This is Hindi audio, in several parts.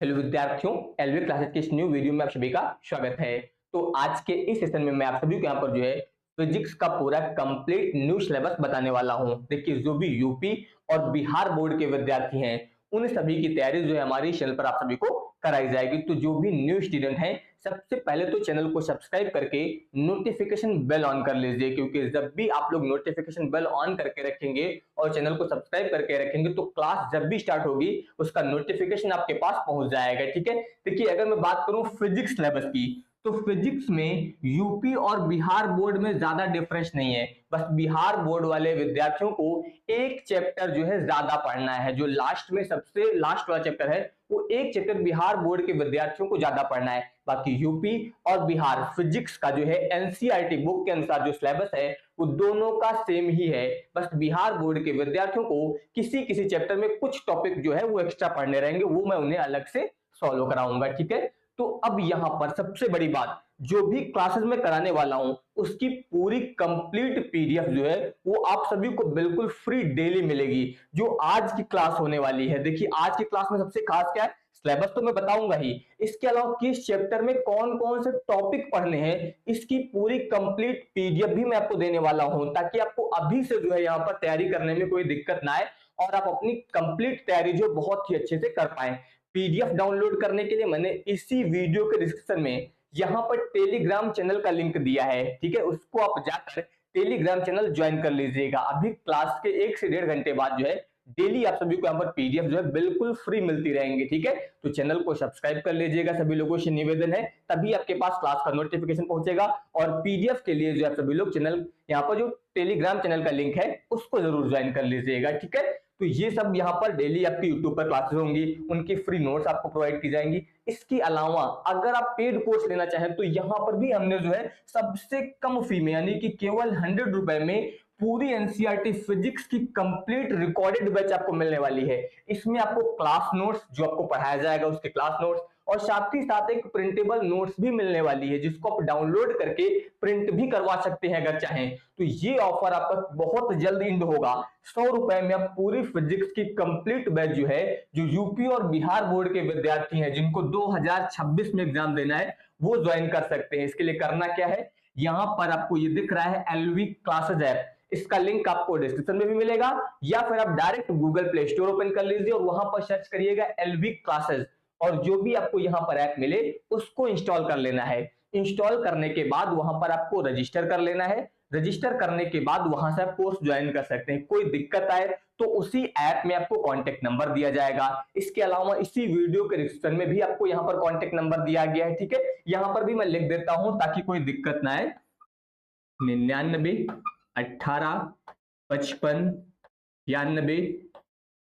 हेलो विद्यार्थियों, एलवी क्लासेस के इस न्यू वीडियो में आप सभी का स्वागत है। तो आज के इस सेशन में मैं आप सभी को यहाँ पर जो है फिजिक्स का पूरा कंप्लीट न्यू सिलेबस बताने वाला हूँ। देखिए, जो भी यूपी और बिहार बोर्ड के विद्यार्थी हैं उन सभी की तैयारी जो है हमारी चैनल पर आप सभी को कराई जाएगी। तो जो भी न्यू स्टूडेंट हैं, सबसे पहले तो चैनल को सब्सक्राइब करके नोटिफिकेशन बेल ऑन कर लीजिए, क्योंकि जब भी आप लोग नोटिफिकेशन बेल ऑन करके रखेंगे और चैनल को सब्सक्राइब करके रखेंगे तो क्लास जब भी स्टार्ट होगी उसका नोटिफिकेशन आपके पास पहुंच जाएगा। ठीक है, देखिए अगर मैं बात करूं फिजिक्स सिलेबस की, तो फिजिक्स में यूपी और बिहार बोर्ड में ज्यादा डिफरेंस नहीं है। बस बिहार बोर्ड वाले विद्यार्थियों को एक चैप्टर जो है ज्यादा पढ़ना है। जो लास्ट में सबसे लास्ट वाला चैप्टर है वो एक चैप्टर बिहार बोर्ड के विद्यार्थियों को ज्यादा पढ़ना है। बाकी यूपी और बिहार फिजिक्स का जो है एनसीईआरटी बुक के अनुसार जो सिलेबस है वो दोनों का सेम ही है। बस बिहार बोर्ड के विद्यार्थियों को किसी किसी चैप्टर में कुछ टॉपिक जो है वो एक्स्ट्रा पढ़ने रहेंगे, वो मैं उन्हें अलग से सॉल्व कराऊंगा। ठीक है, तो अब यहां पर सबसे बड़ी बात, जो भी क्लासेस में कराने वाला हूं उसकी पूरी कंप्लीट पीडीएफ जो है वो आप सभी को बिल्कुल फ्री डेली मिलेगी। जो आज की क्लास होने वाली है, देखिए आज की क्लास में सबसे खास क्या है, सिलेबस तो मैं बताऊंगा ही, इसके अलावा किस चैप्टर में कौन कौन से टॉपिक पढ़ने हैं इसकी पूरी कंप्लीट पीडीएफ भी मैं आपको देने वाला हूं, ताकि आपको अभी से जो है यहाँ पर तैयारी करने में कोई दिक्कत ना आए और आप अपनी कंप्लीट तैयारी जो बहुत ही अच्छे से कर पाए। पीडीएफ डाउनलोड करने के लिए मैंने इसी वीडियो के डिस्क्रिप्शन में यहाँ पर टेलीग्राम चैनल का लिंक दिया है। ठीक है, उसको आप जाकर टेलीग्राम चैनल ज्वाइन कर लीजिएगा। अभी क्लास के 1 से 1.5 घंटे बाद जो है डेली आप सभी को यहाँ पर पीडीएफ जो है बिल्कुल फ्री मिलती रहेंगी। ठीक है, तो चैनल को सब्सक्राइब कर लीजिएगा। सभी लोगों से निवेदन है, तभी आपके पास क्लास का नोटिफिकेशन पहुंचेगा। और पीडीएफ के लिए जो है सभी लोग चैनल यहाँ पर जो टेलीग्राम चैनल का लिंक है उसको जरूर ज्वाइन कर लीजिएगा। ठीक है, तो ये सब यहाँ पर डेली आपकी यूट्यूब पर क्लासेस होंगी, उनकी फ्री नोट्स आपको प्रोवाइड की जाएंगी। इसके अलावा अगर आप पेड कोर्स लेना चाहें तो यहाँ पर भी हमने जो है सबसे कम फी में, यानी कि केवल 100 रुपए में पूरी एनसीईआरटी फिजिक्स की कंप्लीट रिकॉर्डेड बैच आपको मिलने वाली है। इसमें आपको क्लास नोट्स जो आपको पढ़ाया जाएगा उसके क्लास नोट्स और साथ ही साथ एक प्रिंटेबल नोट्स भी मिलने वाली है, जिसको आप डाउनलोड करके प्रिंट भी करवा सकते हैं अगर चाहें। तो ये ऑफर आपका बहुत जल्द इंड होगा। 100 रुपए में आप पूरी फिजिक्स की कंप्लीट बैच जो है, जो यूपी और बिहार बोर्ड के विद्यार्थी हैं जिनको 2026 में एग्जाम देना है, वो ज्वाइन कर सकते हैं। इसके लिए करना क्या है, यहाँ पर आपको ये दिख रहा है एलवी क्लासेस ऐप, इसका लिंक आपको डिस्क्रिप्शन में भी मिलेगा, या फिर आप direct Google play store open कर लीजिए और वहां पर सर्च करिएगा एलवी क्लासेस, और जो भी आपको यहाँ पर ऐप मिले उसको इंस्टॉल कर लेना है। इंस्टॉल करने के बाद वहां पर आपको रजिस्टर कर लेना है। रजिस्टर करने के बाद वहां से आप कोर्स ज्वाइन कर सकते हैं। कोई दिक्कत आए तो उसी ऐप में आपको कॉन्टेक्ट नंबर दिया जाएगा। इसके अलावा इसी वीडियो के डिस्क्रिप्शन में भी आपको यहाँ पर कॉन्टेक्ट नंबर दिया गया है। ठीक है, यहाँ पर भी मैं लिख देता हूं ताकि कोई दिक्कत ना आए। 99 18 55 92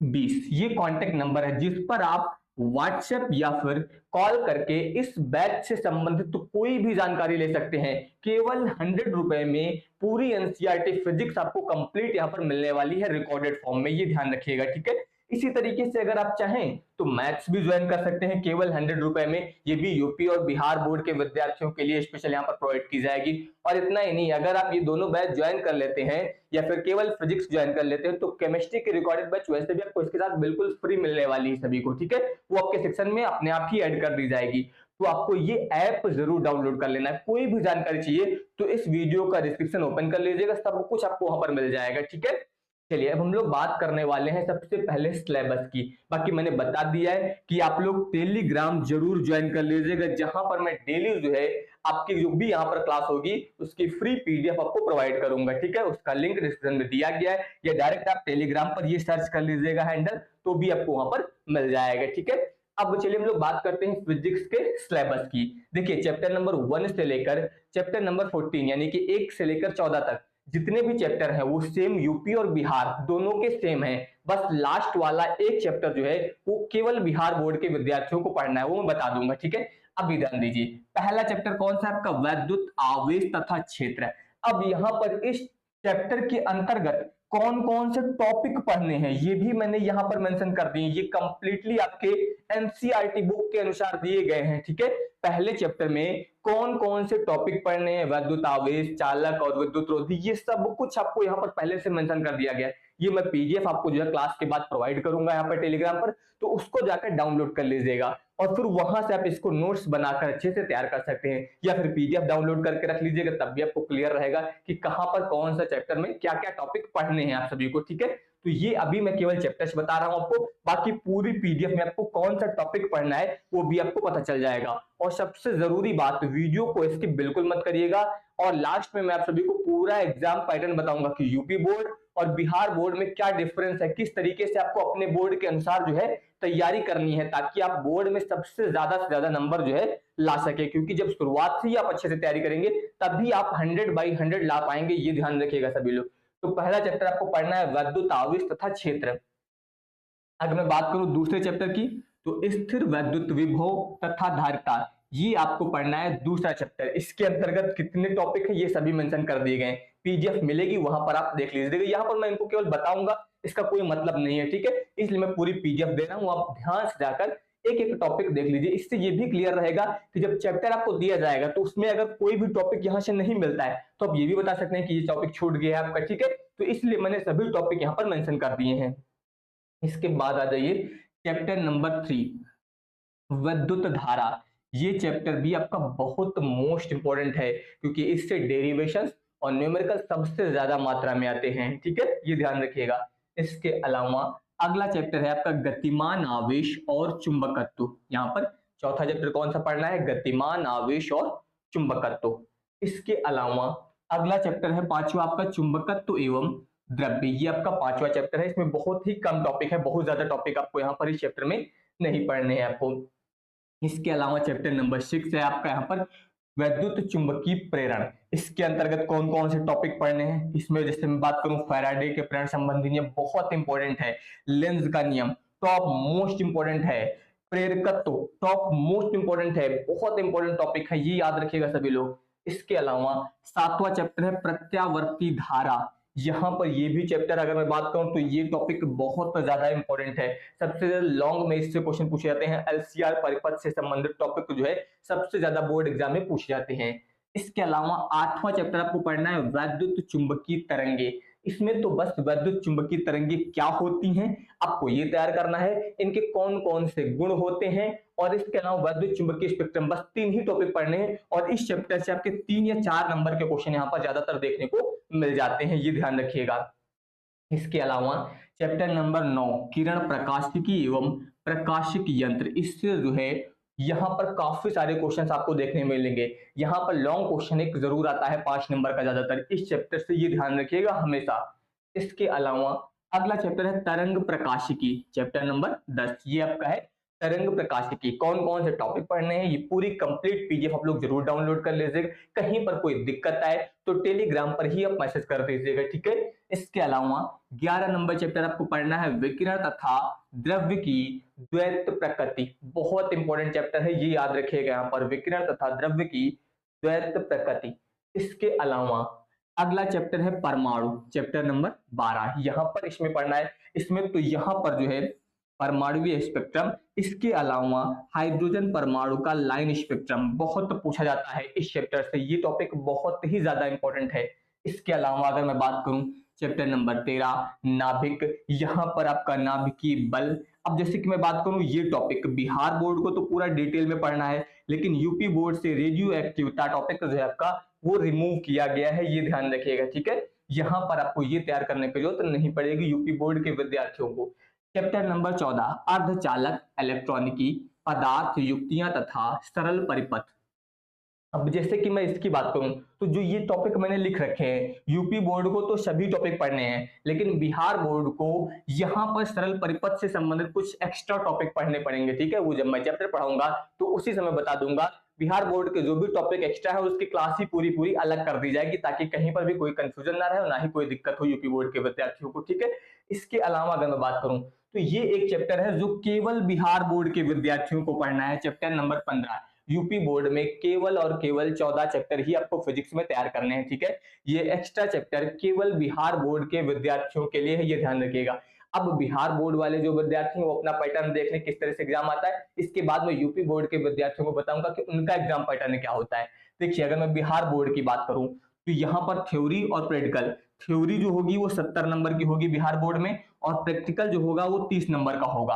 20 ये कांटेक्ट नंबर है जिस पर आप व्हाट्सएप या फिर कॉल करके इस बैच से संबंधित तो कोई भी जानकारी ले सकते हैं। केवल 100 रुपए में पूरी एनसीईआरटी फिजिक्स आपको कंप्लीट यहाँ पर मिलने वाली है रिकॉर्डेड फॉर्म में, ये ध्यान रखिएगा। ठीक है, इसी तरीके से अगर आप चाहें तो मैथ्स भी ज्वाइन कर सकते हैं केवल 100 रुपए में। ये भी यूपी और बिहार बोर्ड के विद्यार्थियों के लिए स्पेशल यहाँ पर प्रोवाइड की जाएगी। और इतना ही नहीं, अगर आप ये दोनों बैच ज्वाइन कर लेते हैं या फिर केवल फिजिक्स ज्वाइन कर लेते हैं तो केमिस्ट्री की रिकॉर्डेड बैच वैसे भी आपको इसके साथ बिल्कुल फ्री मिलने वाली है सभी को। ठीक है, वो आपके सेक्शन में अपने आप ही ऐड कर दी जाएगी। तो आपको ये ऐप जरूर डाउनलोड कर लेना है। कोई भी जानकारी चाहिए तो इस वीडियो का डिस्क्रिप्शन ओपन कर लीजिएगा, सब कुछ आपको वहां पर मिल जाएगा। ठीक है, चलिए अब हम लोग बात करने वाले हैं सबसे पहले सिलेबस की। बाकी मैंने बता दिया है कि आप लोग टेलीग्राम जरूर ज्वाइन कर लीजिएगा, जहां पर मैं डेली जो है आपकी जो भी यहाँ पर क्लास होगी उसकी फ्री पीडीएफ आपको प्रोवाइड करूंगा। ठीक है, उसका लिंक डिस्क्रिप्शन में दिया गया है, या डायरेक्ट आप टेलीग्राम पर ये सर्च कर लीजिएगा हैंडल, तो भी आपको वहां पर मिल जाएगा। ठीक है, अब चलिए हम लोग बात करते हैं फिजिक्स के सिलेबस की। देखिए चैप्टर नंबर 1 से लेकर चैप्टर नंबर 14 यानी कि 1 से लेकर 14 तक जितने भी चैप्टर हैं वो सेम यूपी और बिहार दोनों के सेम हैं। बस लास्ट वाला एक चैप्टर जो है वो केवल बिहार बोर्ड के विद्यार्थियों को पढ़ना है, वो मैं बता दूंगा। ठीक है, अभी ध्यान दीजिए, पहला चैप्टर कौन सा आपका, वैद्युत आवेश तथा क्षेत्र। अब यहाँ पर इस चैप्टर के अंतर्गत कौन कौन से टॉपिक पढ़ने हैं ये भी मैंने यहाँ पर मेंशन कर दिए। ये कंप्लीटली आपके एनसीईआरटी बुक के अनुसार दिए गए हैं। ठीक है, पहले चैप्टर में कौन कौन से टॉपिक पढ़ने हैं, वैद्युत आवेश, चालक और विद्युत रोधी, ये सब कुछ आपको यहाँ पर पहले से मेंशन कर दिया गया है। ये मैं पीडीएफ आपको जो है क्लास के बाद प्रोवाइड करूंगा यहाँ पर टेलीग्राम पर, तो उसको जाकर डाउनलोड कर लीजिएगा। और फिर वहां से आप इसको नोट्स बनाकर अच्छे से तैयार कर सकते हैं, या फिर पीडीएफ डाउनलोड करके रख लीजिएगा, तब भी आपको क्लियर रहेगा कि कहां पर कौन सा चैप्टर में क्या क्या टॉपिक पढ़ने हैं आप सभी को, ठीक है। तो ये अभी मैं केवल चैप्टर्स बता रहा हूं आपको, बाकी पूरी पीडीएफ में आपको कौन सा टॉपिक पढ़ना है वो भी आपको पता चल जाएगा। और सबसे जरूरी बात, वीडियो को स्किप बिल्कुल मत करिएगा, और लास्ट में मैं आप सभी को पूरा एग्जाम पैटर्न बताऊंगा कि यूपी बोर्ड और बिहार बोर्ड में क्या डिफरेंस है, किस तरीके से आपको अपने बोर्ड के अनुसार जो है तैयारी करनी है, ताकि आप बोर्ड में सबसे ज्यादा नंबर जो है ला सके। क्योंकि जब शुरुआत से ही आप अच्छे से तैयारी करेंगे तभी आप 100/100 ला पाएंगे, ये ध्यान रखिएगा सभी लोग। तो पहला चैप्टर आपको पढ़ना है वैद्युत आवेश तथा क्षेत्र। अगर मैं बात करूं दूसरे चैप्टर की, तो स्थिर वैद्युत विभव तथा धारिता, ये आपको पढ़ना है दूसरा चैप्टर। इसके अंतर्गत कितने टॉपिक है ये सभी मेंशन कर दिए गए, पीडीएफ मिलेगी वहां पर आप देख लीजिएगा। यहाँ पर मैं इनको केवल बताऊंगा, इसका कोई मतलब नहीं है, ठीक है, इसलिए मैं पूरी पीडीएफ दे रहा हूं, आप ध्यान से जाकर एक एक टॉपिक देख लीजिए। इससे ये भी क्लियर रहेगा कि जब चैप्टर आपको दिया जाएगा तो उसमें अगर कोई भी टॉपिक यहाँ से नहीं मिलता है तो आप ये भी बता सकते हैं कि ये टॉपिक छूट गया है आपका, ठीक है। तो इसलिए मैंने सभी टॉपिक यहाँ पर मेंशन कर दिए हैं। इसके बाद आ जाइए चैप्टर नंबर 3, विद्युत धारा। ये चैप्टर भी आपका बहुत मोस्ट इंपॉर्टेंट है, क्योंकि इससे डेरिवेशंस और न्यूमेरिकल सबसे ज्यादा मात्रा में आते हैं, ठीक है, ये ध्यान रखिएगा। इसके अलावा अगला चैप्टर है आपका गतिमान आवेश और चुंबकत्व। यहाँ पर चौथा चैप्टर कौन सा पढ़ना है, गतिमान आवेश और चुंबकत्व। इसके अलावा अगला चैप्टर है पांचवा आपका चुंबकत्व एवं द्रव्य, ये आपका पांचवा चैप्टर है। इसमें बहुत ही कम टॉपिक है, बहुत ज्यादा टॉपिक आपको यहाँ पर इस चैप्टर में नहीं पढ़ने हैं आपको। इसके अलावा चैप्टर नंबर 6 है आपका यहाँ पर वैद्युत चुंबकीय प्रेरण। इसके अंतर्गत कौन कौन से टॉपिक पढ़ने हैं, इसमें जैसे मैं बात करूं फैराडे के प्रेरण संबंधी नियम बहुत इंपॉर्टेंट है, लेंज का नियम टॉप मोस्ट इंपॉर्टेंट है, प्रेरकत्व टॉप मोस्ट इंपॉर्टेंट है, बहुत इंपॉर्टेंट टॉपिक है, ये याद रखिएगा सभी लोग। इसके अलावा सातवां चैप्टर है प्रत्यावर्ती धारा। यहाँ पर ये भी चैप्टर अगर मैं बात करूं तो ये टॉपिक बहुत ज्यादा इंपॉर्टेंट है, सबसे ज्यादा लॉन्ग में इससे क्वेश्चन पूछे जाते हैं, एलसीआर परिपथ से संबंधित टॉपिक जो है सबसे ज्यादा बोर्ड एग्जाम में पूछे जाते हैं। इसके अलावा आठवां चैप्टर आपको पढ़ना है वैद्युत चुंबकीय तरंगे। इसमें तो बस वैद्युत चुंबकीय तरंगे क्या होती हैं आपको ये तैयार करना है, इनके कौन कौन से गुण होते हैं, और इसके अलावा वैद्युत चुंबकीय स्पेक्ट्रम, बस 3 ही टॉपिक पढ़ने हैं। और इस चैप्टर से आपके 3 या 4 नंबर के क्वेश्चन यहाँ पर ज्यादातर देखने को मिल जाते हैं, ये ध्यान रखिएगा। इसके अलावा चैप्टर नंबर 9 किरण प्रकाशिकी एवं प्रकाशिक यंत्र, इससे जो है यहाँ पर काफी सारे क्वेश्चंस आपको देखने मिलेंगे। यहाँ पर लॉन्ग क्वेश्चन एक जरूर आता है 5 नंबर का ज्यादातर इस चैप्टर से, ये ध्यान रखिएगा हमेशा। इसके अलावा अगला चैप्टर है तरंग प्रकाशिकी, चैप्टर नंबर 10, ये आपका है तरंग प्रकाशिकी। कौन कौन से टॉपिक पढ़ने हैं ये पूरी कंप्लीट पीडीएफ आप लोग जरूर डाउनलोड कर लीजिएगा। कहीं पर कोई दिक्कत आए तो टेलीग्राम पर ही आप मैसेज कर दीजिएगा, ठीक है। इसके अलावा 11 नंबर चैप्टर आपको पढ़ना है विकिरण तथा द्रव्य की द्वैत प्रकृति, बहुत इंपॉर्टेंट चैप्टर है, ये याद रखिएगा यहाँ पर, विकिरण तथा द्रव्य की द्वैत प्रकृति। इसके अलावा अगला चैप्टर है परमाणु, चैप्टर नंबर 12, यहाँ पर इसमें पढ़ना है। इसमें तो यहाँ पर जो है परमाणुवीय स्पेक्ट्रम, इसके अलावा हाइड्रोजन परमाणु का लाइन स्पेक्ट्रम बहुत पूछा जाता है इस चैप्टर से, ये टॉपिक बहुत ही ज्यादा इंपॉर्टेंट है। इसके अलावा अगर मैं बात करूं चैप्टर नंबर 13 नाभिक, यहाँ पर आपका नाभिकीय बल। अब जैसे कि मैं बात करूं ये टॉपिक बिहार बोर्ड को तो पूरा डिटेल में पढ़ना है, लेकिन यूपी बोर्ड से रेडियो एक्टिविटी टॉपिक जो है आपका वो रिमूव किया गया है, ये ध्यान रखिएगा, ठीक है। यहाँ पर आपको ये तैयार करने की जरूरत नहीं पड़ेगी यूपी बोर्ड के विद्यार्थियों को। चैप्टर नंबर 14 अर्धचालक इलेक्ट्रॉनिकी पदार्थ युक्तियां तथा सरल परिपथ। अब जैसे कि मैं इसकी बात करूं तो जो ये टॉपिक मैंने लिख रखे हैं, यूपी बोर्ड को तो सभी टॉपिक पढ़ने हैं, लेकिन बिहार बोर्ड को यहाँ पर सरल परिपथ से संबंधित कुछ एक्स्ट्रा टॉपिक पढ़ने पड़ेंगे, ठीक है। वो जब मैं चैप्टर पढ़ाऊंगा तो उसी समय बता दूंगा। बिहार बोर्ड के जो भी टॉपिक एक्स्ट्रा है उसकी क्लास ही पूरी अलग कर दी जाएगी, ताकि कहीं पर भी कोई कंफ्यूजन ना रहे और ना ही कोई दिक्कत हो यूपी बोर्ड के विद्यार्थियों को, ठीक है। इसके अलावा अगर मैं बात करूं तो ये एक चैप्टर है जो केवल बिहार बोर्ड के विद्यार्थियों को पढ़ना है, चैप्टर नंबर 15। यूपी बोर्ड में केवल और केवल 14 चैप्टर ही आपको फिजिक्स में तैयार करने हैं, ठीक है। ये एक्स्ट्रा चैप्टर केवल बिहार बोर्ड के विद्यार्थियों के लिए है, ये ध्यान रखिएगा। अब बिहार बोर्ड वाले जो विद्यार्थी हैं वो अपना पैटर्न देख लें किस तरह से एग्जाम आता है, इसके बाद मैं यूपी बोर्ड के विद्यार्थियों को बताऊंगा कि उनका एग्जाम पैटर्न क्या होता है। देखिए अगर मैं बिहार बोर्ड की बात करूं तो यहाँ पर थ्योरी और प्रैक्टिकल, थ्योरी जो होगी वो 70 नंबर की होगी बिहार बोर्ड में, और प्रैक्टिकल जो होगा वो 30 नंबर का होगा।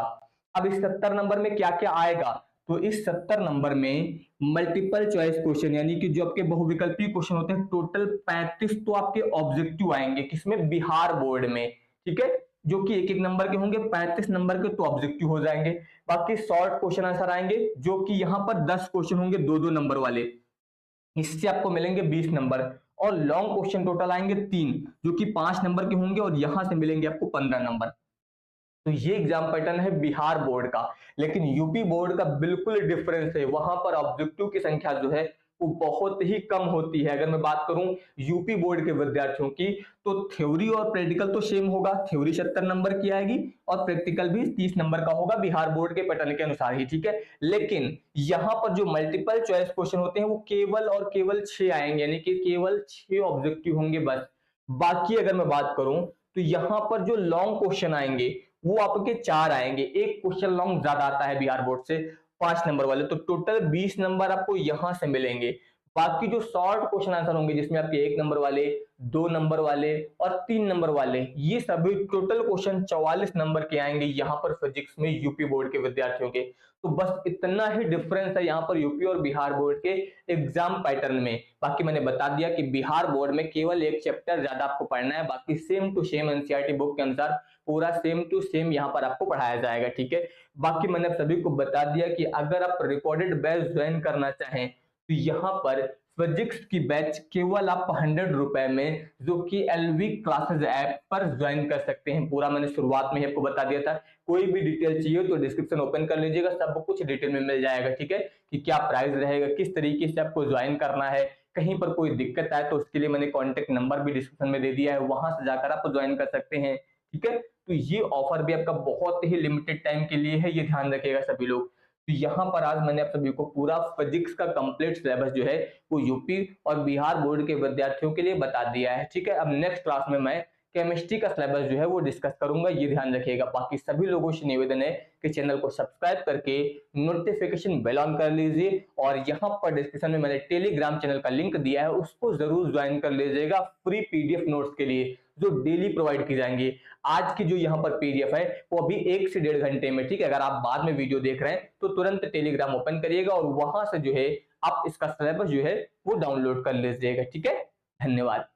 अब इस 70 नंबर में क्या क्या आएगा, तो इस 70 नंबर में मल्टीपल चॉइस क्वेश्चन यानी कि जो आपके बहुविकल्पीय क्वेश्चन होते हैं टोटल 35 तो आपके ऑब्जेक्टिव आएंगे, किसमें, बिहार बोर्ड में, ठीक है, जो कि एक एक नंबर के होंगे, 35 नंबर के तो ऑब्जेक्टिव हो जाएंगे। बाकी शॉर्ट क्वेश्चन आंसर आएंगे जो कि यहाँ पर 10 क्वेश्चन होंगे 2-2 नंबर वाले, इससे आपको मिलेंगे 20 नंबर। और लॉन्ग क्वेश्चन टोटल आएंगे 3 जो कि 5 नंबर के होंगे और यहां से मिलेंगे आपको 15 नंबर। तो ये एग्जाम पैटर्न है बिहार बोर्ड का। लेकिन यूपी बोर्ड का बिल्कुल डिफरेंस है, वहां पर ऑब्जेक्टिव की संख्या जो है वो बहुत ही कम होती है। अगर मैं बात करूं यूपी बोर्ड के विद्यार्थियों की, तो थ्योरी और प्रैक्टिकल तो सेम होगा, थ्योरी 70 नंबर की आएगी और प्रैक्टिकल भी 30 नंबर का होगा बिहार बोर्ड के पैटर्न के अनुसार ही, ठीक है। लेकिन यहां पर जो मल्टीपल चॉइस क्वेश्चन होते हैं वो केवल और केवल 6 आएंगे, यानी कि केवल 6 ऑब्जेक्टिव होंगे बस। बाकी अगर मैं बात करूं तो यहां पर जो लॉन्ग क्वेश्चन आएंगे वो आपके 4 आएंगे, एक क्वेश्चन लॉन्ग ज्यादा आता है बिहार बोर्ड से, 5 नंबर वाले, तो टोटल 20 नंबर आपको यहां से मिलेंगे। बाकी जो शॉर्ट क्वेश्चन आंसर होंगे जिसमें आपके 1 नंबर वाले, 2 नंबर वाले और 3 नंबर वाले, ये सभी टोटल क्वेश्चन 44 नंबर के आएंगे यहाँ पर फिजिक्स में यूपी बोर्ड के विद्यार्थियों के। तो बस इतना ही डिफरेंस है यहाँ पर यूपी और बिहार बोर्ड के एग्जाम पैटर्न में। बाकी मैंने बता दिया कि बिहार बोर्ड में केवल एक चैप्टर ज्यादा आपको पढ़ना है, बाकी same to same NCERT book के अनुसार पूरा सेम टू सेम यहाँ पर आपको पढ़ाया जाएगा, ठीक है। बाकी मैंने सभी को बता दिया कि अगर आप रिकॉर्डेड बैच ज्वाइन करना चाहें तो यहाँ पर फिजिक्स की बैच केवल आप 100 रुपए में, जो कि एलवी क्लासेस ऐप पर ज्वाइन कर सकते हैं। पूरा मैंने शुरुआत में ही आपको बता दिया था। कोई भी डिटेल चाहिए तो डिस्क्रिप्शन ओपन कर लीजिएगा, सब कुछ डिटेल में मिल जाएगा, ठीक है, कि क्या प्राइस रहेगा, किस तरीके से आपको ज्वाइन करना है। कहीं पर कोई दिक्कत आए तो उसके लिए मैंने कॉन्टेक्ट नंबर भी डिस्क्रिप्शन में दे दिया है, वहां से जाकर आप ज्वाइन कर सकते हैं, ठीक है। तो ये ऑफर भी आपका बहुत ही लिमिटेड टाइम के लिए है, ये ध्यान रखिएगा सभी लोग। तो यहाँ पर आज मैंने आप सभी को पूरा फिजिक्स का कंप्लीट सिलेबस जो है वो यूपी और बिहार बोर्ड के विद्यार्थियों के लिए बता दिया है, ठीक है। अब नेक्स्ट क्लास में मैं केमिस्ट्री का सिलेबस जो है वो डिस्कस करूंगा, ये ध्यान रखिएगा। बाकी सभी लोगों से निवेदन है कि चैनल को सब्सक्राइब करके नोटिफिकेशन बेल ऑन कर लीजिए, और यहाँ पर डिस्क्रिप्शन में मैंने टेलीग्राम चैनल का लिंक दिया है, उसको जरूर ज्वाइन कर लीजिएगा फ्री पीडीएफ नोट्स के लिए जो डेली प्रोवाइड की जाएंगी। आज की जो यहाँ पर पीडीएफ है वो अभी 1 से 1.5 घंटे में, ठीक है। अगर आप बाद में वीडियो देख रहे हैं तो तुरंत टेलीग्राम ओपन करिएगा और वहां से जो है आप इसका सिलेबस जो है वो डाउनलोड कर लीजिएगा, ठीक है। धन्यवाद।